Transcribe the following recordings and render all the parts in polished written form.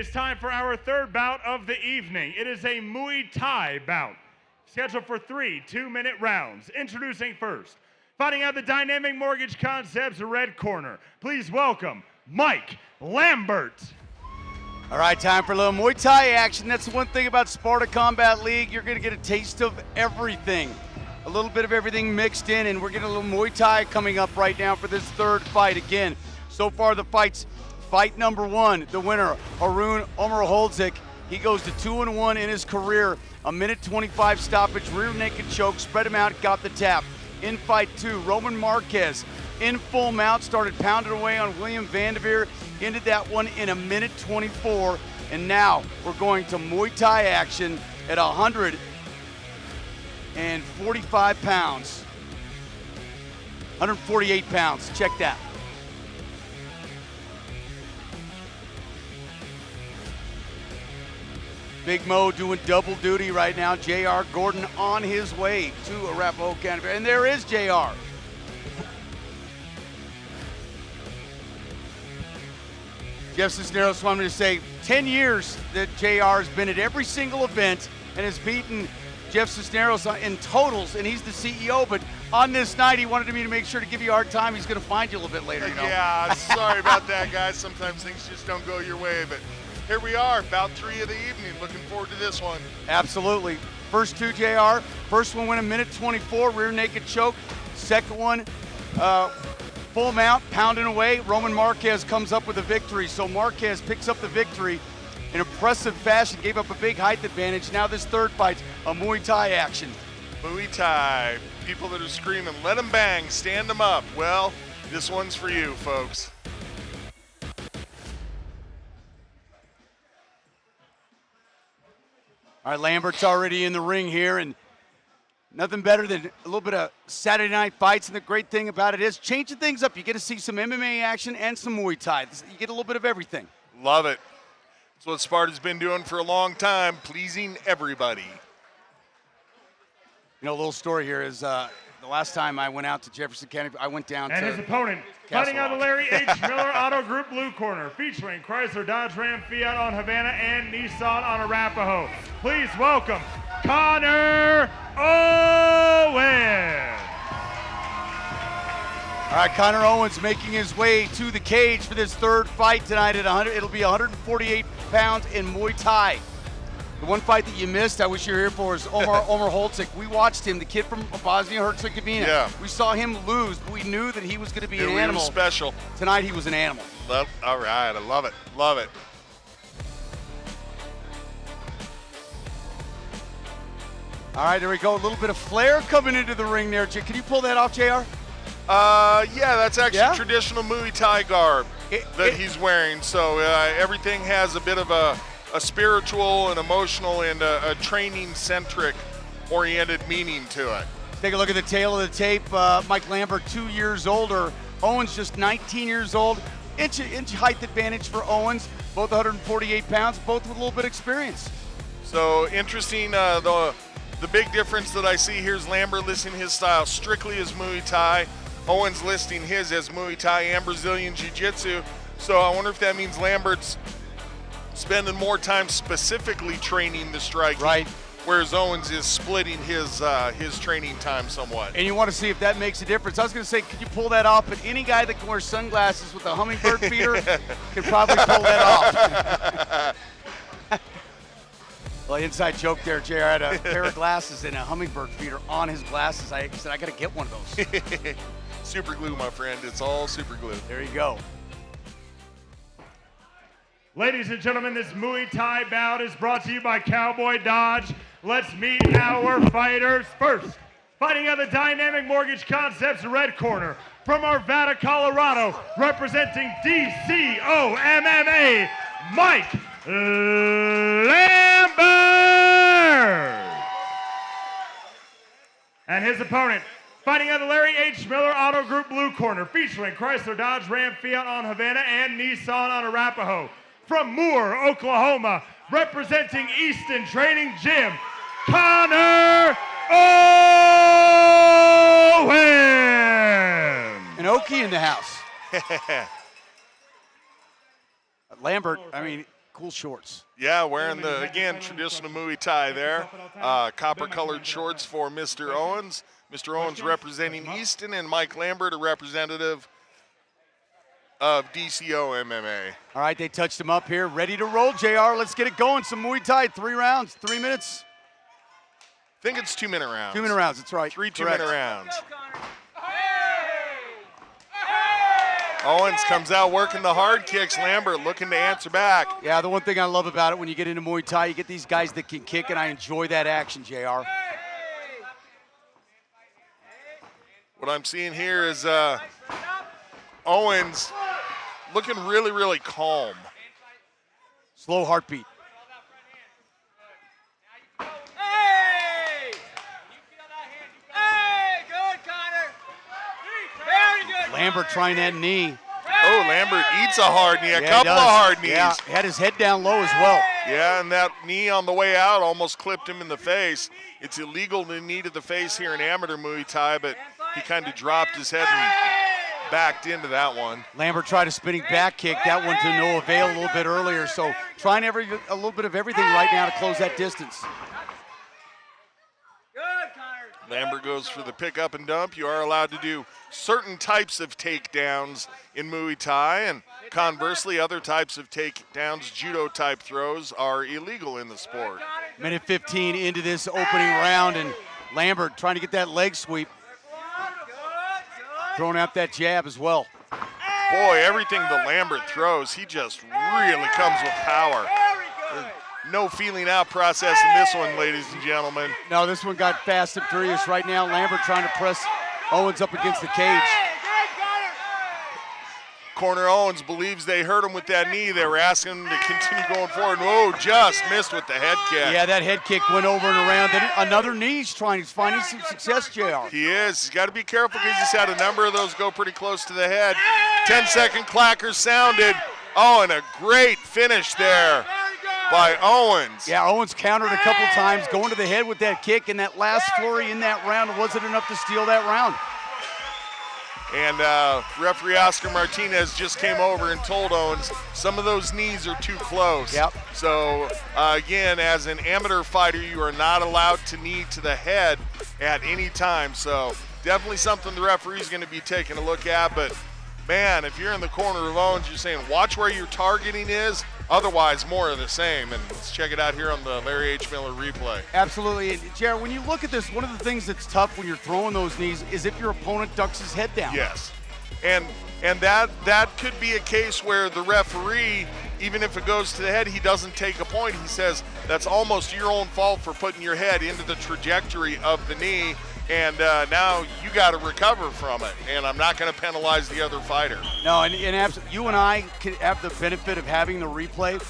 is time for our third bout of the evening. It is a Muay Thai bout, scheduled for 3 2-minute rounds. Introducing first, fighting out the Dynamic Mortgage Concepts red corner. Please welcome Mike Lambert. All right, time for a little Muay Thai action. That's the one thing about Sparta Combat League. You're going to get a taste of everything. A little bit of everything mixed in, and we're getting a little Muay Thai coming up right now for this third fight. Again, so far the fights, fight number one, the winner, Arun Omerholzik. He goes to 2-1 in his career. A minute 25 stoppage, rear naked choke, spread him out, got the tap. In fight two, Roman Marquez, in full mount, started pounding away on William Vanderveer, ended that one in a minute 24, and now we're going to Muay Thai action at 145 pounds. 148 pounds, check that. Big Mo doing double duty right now. JR Gordon on his way to Arapahoe County. And there is JR. Jeff Cisneros wanted me to say 10 years that JR has been at every single event and has beaten Jeff Cisneros in totals, and he's the CEO, but on this night he wanted me to make sure to give you a hard time. He's going to find you a little bit later, you know. Yeah, sorry about that, guys. Sometimes things just don't go your way, but here we are, bout 3 of the evening. Looking forward to this one. Absolutely. First two, JR. First one went a minute 24, rear naked choke. Second one, full mount, pounding away. Roman Marquez comes up with a victory. So Marquez picks up the victory in impressive fashion, gave up a big height advantage. Now this third fight's a Muay Thai action. Muay Thai. People that are screaming, let them bang, stand them up. Well, this one's for you, folks. All right, Lambert's already in the ring here, and nothing better than a little bit of Saturday night fights. And the great thing about it is changing things up. You get to see some MMA action and some Muay Thai. You get a little bit of everything. Love it. That's what Sparta's been doing for a long time, pleasing everybody. You know, a little story here is the last time I went out to Jefferson County, I went down and to his opponent, fighting out the Larry H. Miller Auto Group blue corner, featuring Chrysler, Dodge, Ram, Fiat on Havana, and Nissan on Arapahoe. Please welcome Connor Owens. All right, Connor Owens making his way to the cage for this third fight tonight at 100. It'll be 148 pounds in Muay Thai. The one fight that you missed, I wish you were here for, is Omerholzik. We watched him, the kid from Bosnia-Herzegovina. Yeah. We saw him lose, but we knew that he was going to be an animal. He was special. Tonight he was an animal. All right, I love it, love it. All right, there we go. A little bit of flair coming into the ring there. Can you pull that off, JR? Yeah, that's actually traditional Muay Thai garb that he's wearing. So everything has a bit of a spiritual and emotional and a training-centric oriented meaning to it. Take a look at the tail of the tape. Mike Lambert, 2 years older. Owens just 19 years old. Inch height advantage for Owens. Both 148 pounds, both with a little bit of experience. So interesting, the big difference that I see here is Lambert listing his style strictly as Muay Thai. Owens listing his as Muay Thai and Brazilian Jiu-Jitsu. So I wonder if that means Lambert's spending more time specifically training the striking, right, whereas Owens is splitting his training time somewhat. And you want to see if that makes a difference. I was going to say, could you pull that off? But any guy that can wear sunglasses with a hummingbird feeder can probably pull that off. Well, inside joke there, JR. I had a pair of glasses and a hummingbird feeder on his glasses. I said, I got to get one of those. Super glue, my friend. It's all super glue. There you go. Ladies and gentlemen, this Muay Thai bout is brought to you by Cowboy Dodge. Let's meet our fighters first. Fighting out the Dynamic Mortgage Concepts red corner, from Arvada, Colorado, representing DCO MMA, Mike Lambert. And his opponent, fighting out the Larry H. Miller Auto Group blue corner, featuring Chrysler, Dodge, Ram, Fiat on Havana, and Nissan on Arapahoe. From Moore, Oklahoma, representing Easton Training Gym, Connor Owens. An Okie in the house. Lambert, I mean, cool shorts. Yeah, wearing the, again, traditional Muay Thai there. Copper-colored shorts for Mr. Owens. Mr. Owens representing Easton, and Mike Lambert, a representative of DCO MMA. All right, they touched him up here. Ready to roll, JR. Let's get it going. Some Muay Thai, 3 rounds, 3 minutes. I think it's 2-minute rounds. 2-minute rounds, that's right. 3 2-minute rounds. Owens comes out working the hard kicks. Lambert looking to answer back. Yeah, the one thing I love about it when you get into Muay Thai, you get these guys that can kick, and I enjoy that action, JR. What I'm seeing here is Owens looking really, really calm. Slow heartbeat. Lambert trying that knee. Oh, Lambert eats a hard knee, a Yeah, couple of hard knees. Yeah, had his head down low as well. Yeah, and that knee on the way out almost clipped him in the face. It's illegal to knee to the face here in amateur Muay Thai, but he kind of dropped his head and backed into that one. Lambert tried a spinning back kick, that one to no avail a little bit earlier. So trying a little bit of everything right now to close that distance. Lambert goes for the pick up and dump. You are allowed to do certain types of takedowns in Muay Thai, and conversely, other types of takedowns, judo type throws, are illegal in the sport. Minute 15 into this opening round, and Lambert trying to get that leg sweep. Throwing out that jab as well. Boy, everything that Lambert throws, he just really comes with power. No feeling out process in this one, ladies and gentlemen. No, this one got fast and furious right now. Lambert trying to press Owens up against the cage. Corner Owens believes they hurt him with that knee. They were asking him to continue going forward. Whoa, just missed with the head kick. Yeah, that head kick went over and around. Then another knee. He's finding some success, JR. He is. He's got to be careful because he's had a number of those go pretty close to the head. 10-second clacker sounded. Oh, and a great finish there by Owens. Yeah, Owens countered a couple times, going to the head with that kick, and that last flurry in that round wasn't enough to steal that round. And referee Oscar Martinez just came over and told Owens some of those knees are too close. Yep. So, again, as an amateur fighter, you are not allowed to knee to the head at any time. So, definitely something the referee's going to be taking a look at. But, man, if you're in the corner of Owens, you're saying watch where your targeting is. Otherwise, more of the same. And let's check it out here on the Larry H. Miller replay. Absolutely. And Jared, when you look at this, one of the things that's tough when you're throwing those knees is if your opponent ducks his head down. Yes. And that could be a case where the referee, even if it goes to the head, he doesn't take a point. He says that's almost your own fault for putting your head into the trajectory of the knee. And now you got to recover from it, and I'm not going to penalize the other fighter. No, and you and I can have the benefit of having the replay.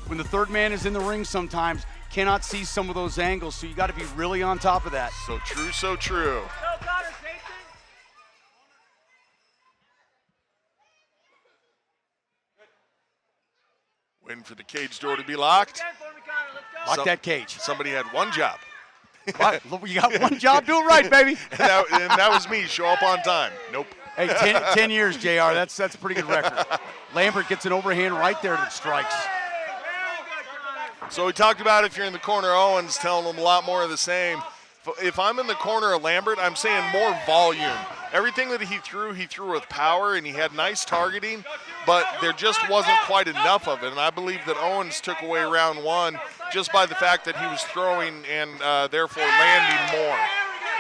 When the third man is in the ring sometimes, cannot see some of those angles, so you got to be really on top of that. So true, so true. Waiting for the cage door to be locked. Lock that cage. Somebody had one job. What? You got one job, do it right, baby. and that was me, show up on time. Nope. Hey, 10 years, JR, that's a pretty good record. Lambert gets an overhand right there that strikes. So we talked about if you're in the corner, Owens telling them a lot more of the same. If I'm in the corner of Lambert, I'm saying more volume. Everything that he threw with power, and he had nice targeting, but there just wasn't quite enough of it. And I believe that Owens took away round one just by the fact that he was throwing and therefore landing more.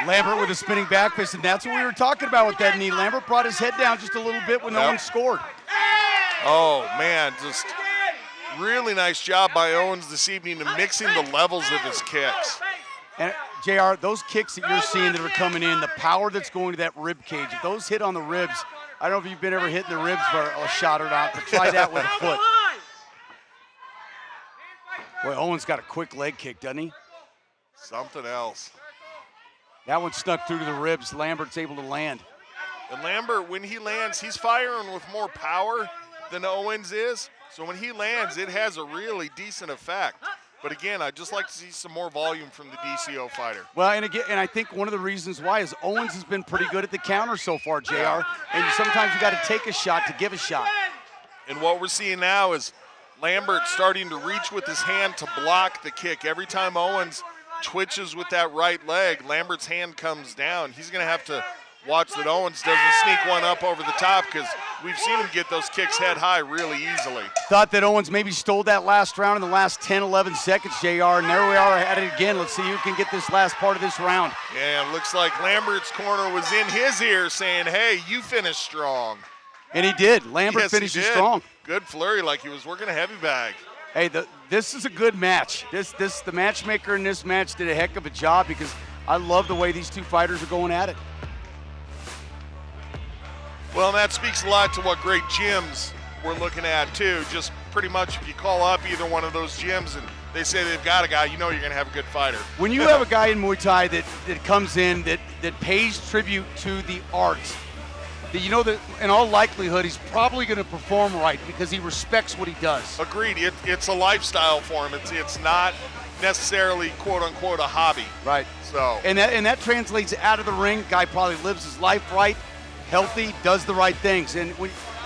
Lambert with a spinning back fist, and that's what we were talking about with that knee. Lambert brought his head down just a little bit when Owens scored. Oh, man, just really nice job by Owens this evening in mixing the levels of his kicks. And JR, those kicks that you're seeing that are coming in, the power that's going to that rib cage, if those hit on the ribs, I don't know if you've been ever hitting the ribs for a shot or not, but try that with a foot. Boy, Owens got a quick leg kick, doesn't he? Something else. That one snuck through to the ribs. Lambert's able to land. And Lambert, when he lands, he's firing with more power than Owens is. So when he lands, it has a really decent effect. But again, I'd just like to see some more volume from the DCO fighter. Well, and I think one of the reasons why is Owens has been pretty good at the counter so far, JR. And sometimes you got to take a shot to give a shot. And what we're seeing now is Lambert starting to reach with his hand to block the kick. Every time Owens twitches with that right leg, Lambert's hand comes down. He's going to have to watch that Owens doesn't sneak one up over the top, because we've seen him get those kicks head high really easily. Thought that Owens maybe stole that last round in the last 10, 11 seconds, JR, and there we are at it again. Let's see who can get this last part of this round. Yeah, it looks like Lambert's corner was in his ear saying, hey, you finished strong. And he did. Lambert Yes, finishes he did. strong. Good flurry, like he was working a heavy bag. Hey, this is a good match. The matchmaker in this match did a heck of a job, because I love the way these two fighters are going at it. Well, and that speaks a lot to what great gyms we're looking at, too. Just pretty much if you call up either one of those gyms and they say they've got a guy, you know you're going to have a good fighter. When you have a guy in Muay Thai that comes in, that pays tribute to the art, that you know that in all likelihood he's probably going to perform right because he respects what he does. Agreed. It's a lifestyle for him. It's not necessarily, quote-unquote, a hobby. Right. So. And that translates out of the ring. Guy probably lives his life right, healthy, does the right things. And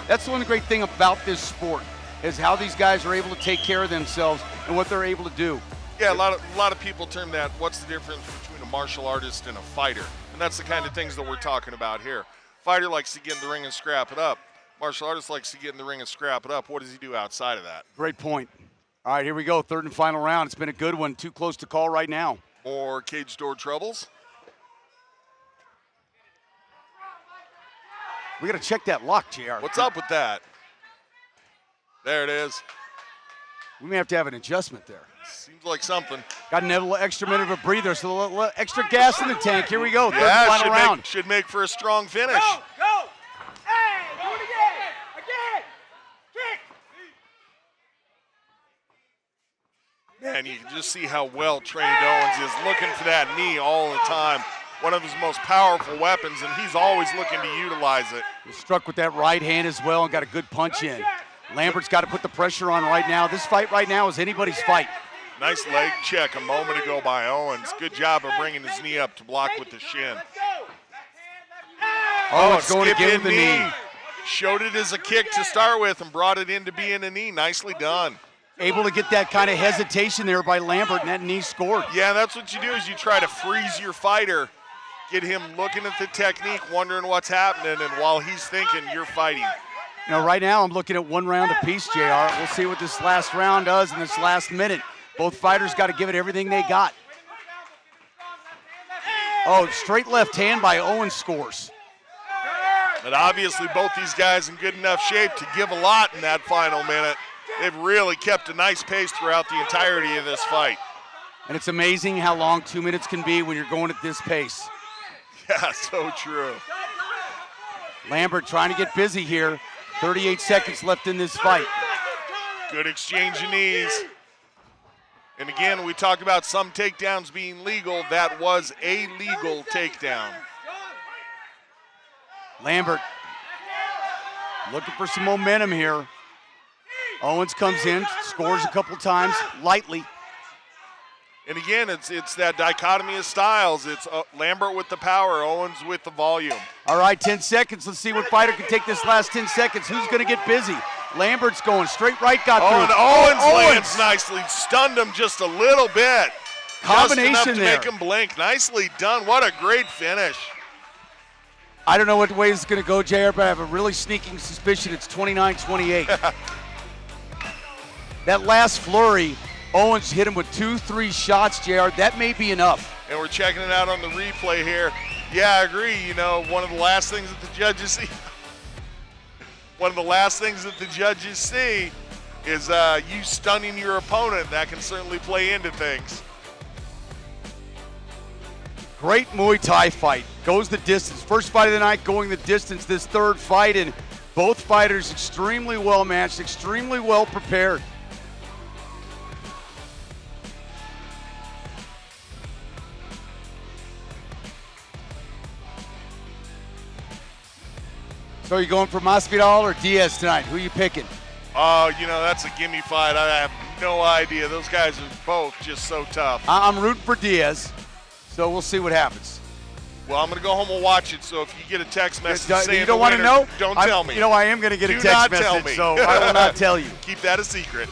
that's one great thing about this sport, is how these guys are able to take care of themselves and what they're able to do. Yeah, a lot of people term that, what's the difference between a martial artist and a fighter? And that's the kind of things that we're talking about here. Fighter likes to get in the ring and scrap it up. Martial artist likes to get in the ring and scrap it up. What does he do outside of that? Great point. All right, here we go, third and final round. It's been a good one, too close to call right now. More cage door troubles. We got to check that lock, JR. What's up with that? There it is. We may have to have an adjustment there. Seems like something. Got a little extra minute of a breather, so a little extra gas in the tank. Here we go, third Yeah, and final round. should make for a strong finish. Go! Hey, do it again! Again! Kick! Man, you can just see how well trained Owens is, looking for that knee all the time. One of his most powerful weapons, and he's always looking to utilize it. He struck with that right hand as well and got a good punch in. Lambert's got to put the pressure on right now. This fight right now is anybody's fight. Nice leg check a moment ago by Owens. Good job of bringing his knee up to block with the shin. Owens going skip again in with the knee. Showed it as a kick to start with and brought it into being a knee. Nicely done. Able to get that kind of hesitation there by Lambert, and that knee scored. Yeah, that's what you do, is you try to freeze your fighter, get him looking at the technique, wondering what's happening, and while he's thinking, you're fighting. You know, right now I'm looking at one round apiece, JR. We'll see what this last round does in this last minute. Both fighters got to give it everything they got. Oh, straight left hand by Owens scores. But obviously both these guys in good enough shape to give a lot in that final minute. They've really kept a nice pace throughout the entirety of this fight. And it's amazing how long 2 minutes can be when you're going at this pace. Yeah, so true. Lambert trying to get busy here. 38 seconds left in this fight. Good exchange of knees. And again, we talked about some takedowns being legal. That was a legal takedown. Lambert looking for some momentum here. Owens comes in, scores a couple times, lightly. And again, it's that dichotomy of styles. It's Lambert with the power, Owens with the volume. All right, 10 seconds. Let's see what fighter can take this last 10 seconds. Who's going to get busy? Lambert's going straight right, got through. And Owens lands nicely, stunned him just a little bit. Combination just enough to there. make him blink. Nicely done. What a great finish. I don't know what way it's going to go, JR, but I have a really sneaking suspicion it's 29-28. That last flurry, Owens hit him with 2-3 shots, JR. That may be enough. And we're checking it out on the replay here. Yeah, I agree. You know, one of the last things that the judges see is you stunning your opponent. That can certainly play into things. Great Muay Thai fight. Goes the distance. First fight of the night going the distance, this third fight, and both fighters extremely well matched, extremely well prepared. So you going for Masvidal or Diaz tonight? Who are you picking? Oh, you know, that's a gimme fight. I have no idea. Those guys are both just so tough. I'm rooting for Diaz, so we'll see what happens. Well, I'm going to go home and watch it, so if you get a text message saying you don't want to know? don't tell me. I am going to get a Do text not tell message, me. so I will not tell you. Keep that a secret.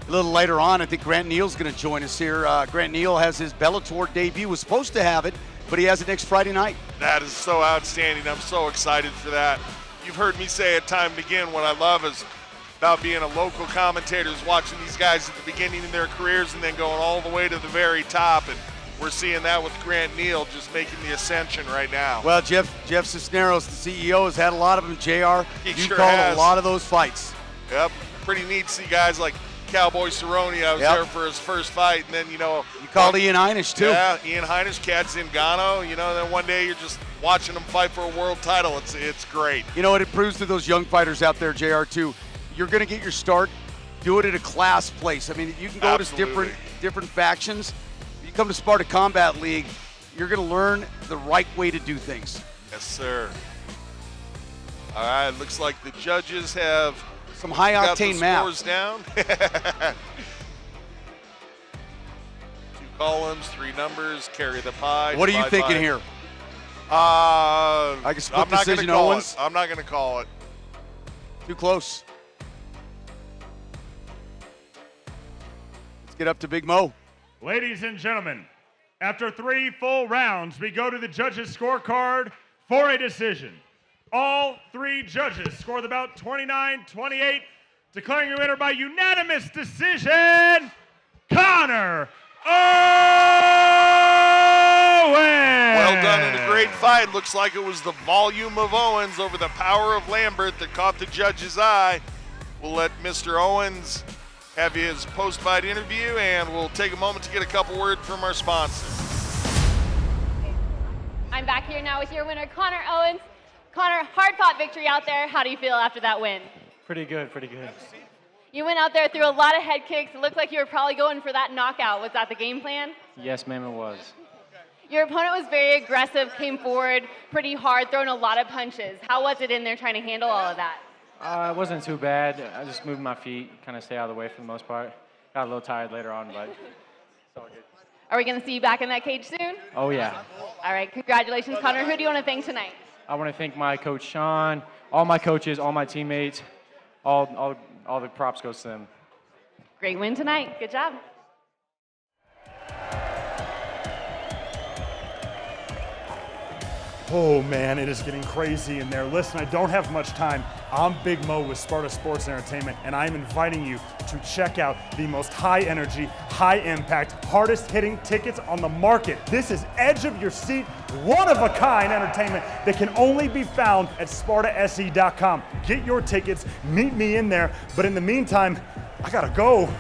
A little later on, I think Grant Neal's going to join us here. Grant Neal has his Bellator debut, was supposed to have it, but he has it next Friday night. That is so outstanding. I'm so excited for that. You've heard me say it time and again, what I love is about being a local commentator is watching these guys at the beginning of their careers and then going all the way to the very top. And we're seeing that with Grant Neal just making the ascension right now. Well, Jeff Cisneros, the CEO, has had a lot of them. JR, He you sure called has. a lot of those fights. Yep, pretty neat to see guys like Cowboy Cerrone. I was Yep. there for his first fight, and then, You called Ian Heinisch, too. Yeah, Ian Heinisch, Kat Zingano, then one day you're just watching them fight for a world title. It's great. It proves to those young fighters out there, JR, too, you're going to get your start, do it at a class place. I mean, you can go Absolutely. to different factions. If you come to Sparta Combat League, you're going to learn the right way to do things. Yes, sir. All right, looks like the judges have Some got the high-octane scores math. down. 2 columns, 3 numbers, carry the pie. What are you divide thinking by- here? I guess split I'm not going to decision, call Owens? it. I'm not going to call it. Too close. Let's get up to Big Mo. Ladies and gentlemen, after 3 full rounds, we go to the judges' scorecard for a decision. All 3 judges score the bout 29-28, declaring your winner by unanimous decision, Connor Owens! Well done and a great fight. Looks like it was the volume of Owens over the power of Lambert that caught the judge's eye. We'll let Mr. Owens have his post-fight interview, and we'll take a moment to get a couple words from our sponsor. I'm back here now with your winner, Connor Owens. Connor, hard-fought victory out there. How do you feel after that win? Pretty good, pretty good. You went out there, threw a lot of head kicks. It looked like you were probably going for that knockout. Was that the game plan? Yes, ma'am, it was. Your opponent was very aggressive, came forward pretty hard, throwing a lot of punches. How was it in there trying to handle all of that? It wasn't too bad. I just moved my feet, kind of stay out of the way for the most part. Got a little tired later on, but it's all good. Are we going to see you back in that cage soon? Oh, yeah. All right, congratulations, Connor. Who do you want to thank tonight? I want to thank my coach, Sean, all my coaches, all my teammates, all the props goes to them. Great win tonight. Good job. Oh man, it is getting crazy in there. Listen, I don't have much time. I'm Big Mo with Sparta Sports Entertainment, and I'm inviting you to check out the most high energy, high impact, hardest hitting tickets on the market. This is edge of your seat, one of a kind entertainment that can only be found at SpartaSE.com. Get your tickets, meet me in there, but in the meantime, I gotta go.